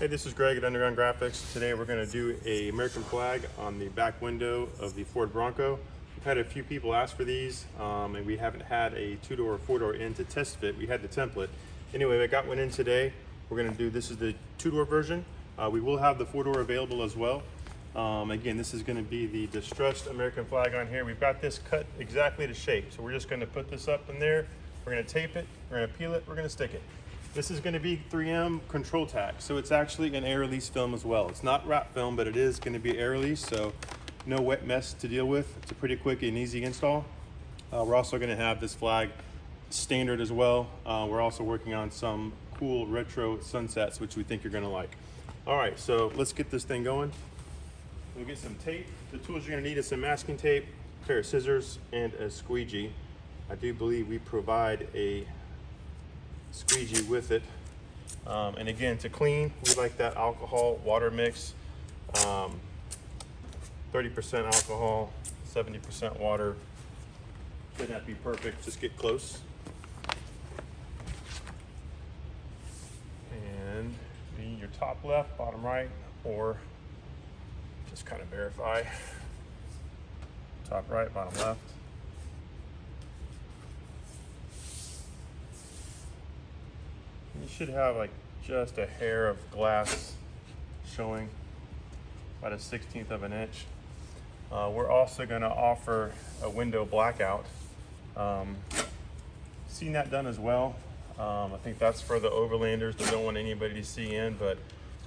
Hey, this is Greg at Underground Graphics. Today we're going to do a American flag on the back window of the Ford Bronco. We've had a few people ask for these, and we haven't had a 2-door or 4-door in to test fit. We had the template. Anyway, I got one in today. We're going to do, this is the 2-door version. We will have the 4-door available as well. Again, this is going to be the distressed American flag on here. We've got this cut exactly to shape. So we're just going to put this up in there. We're going to tape it, we're going to peel it, we're going to stick it. This is going to be 3M control tack, so it's actually an air release film as well. It's not wrap film, but it is going to be air release, so no wet mess to deal with. It's a pretty quick and easy install. We're also going to have this flag standard as well. We're also working on some cool retro sunsets, which we think you're going to like. All right, so let's get this thing going. We'll get some tape. The tools you're going to need is some masking tape, a pair of scissors, and a squeegee. I do believe we provide a squeegee with it. And again, to clean, we like that alcohol water mix. 30% alcohol, 70% water. Could not be perfect, just get close. And be your top left, bottom right, or just kind of verify. Top right, bottom left. You should have like just a hair of glass showing, about a 1/16 of an inch. We're also going to offer a window blackout. Seen that done as well. I think that's for the overlanders that don't want anybody to see in, but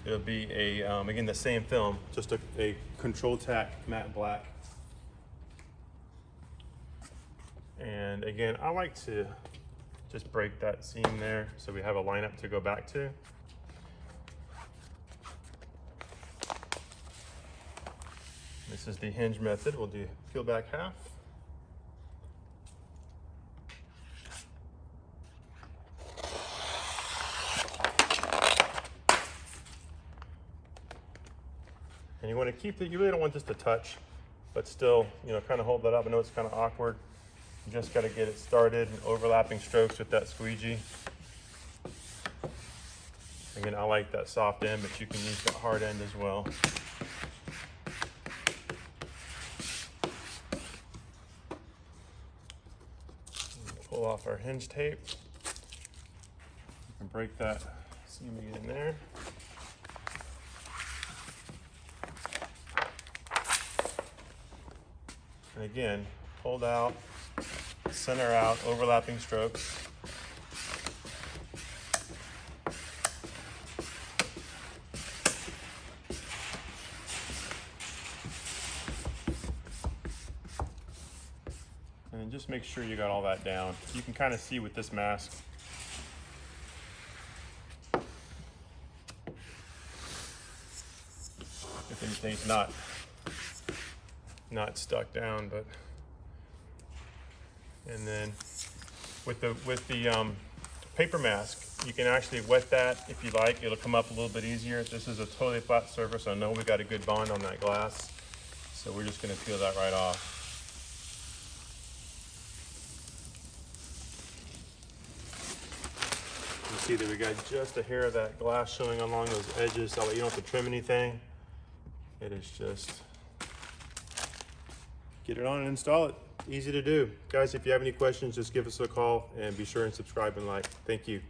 it'll be a, again, the same film, just a control tack matte black. And again, I like to just break that seam there so we have a lineup to go back to. This is the hinge method. We'll do peel back half. And you want to keep it, you really don't want this to touch, but still, you know, kind of hold that up. I know it's kind of awkward. You just got to get it started and overlapping strokes with that squeegee. Again, I like that soft end, but you can use that hard end as well. Pull off our hinge tape. You can break that seam again in there. And again, hold out, center out, overlapping strokes. And then just make sure you got all that down. You can kind of see with this mask. If anything's not stuck down, but and then with the paper mask, you can actually wet that if you like. It'll come up a little bit easier. This is a totally flat surface. I know we got a good bond on that glass, so we're just going to peel that right off. You see that we got just a hair of that glass showing along those edges, so you don't have to trim anything. It is just get it on and install it. Easy to do. Guys, if you have any questions, just give us a call and be sure and subscribe and like. Thank you.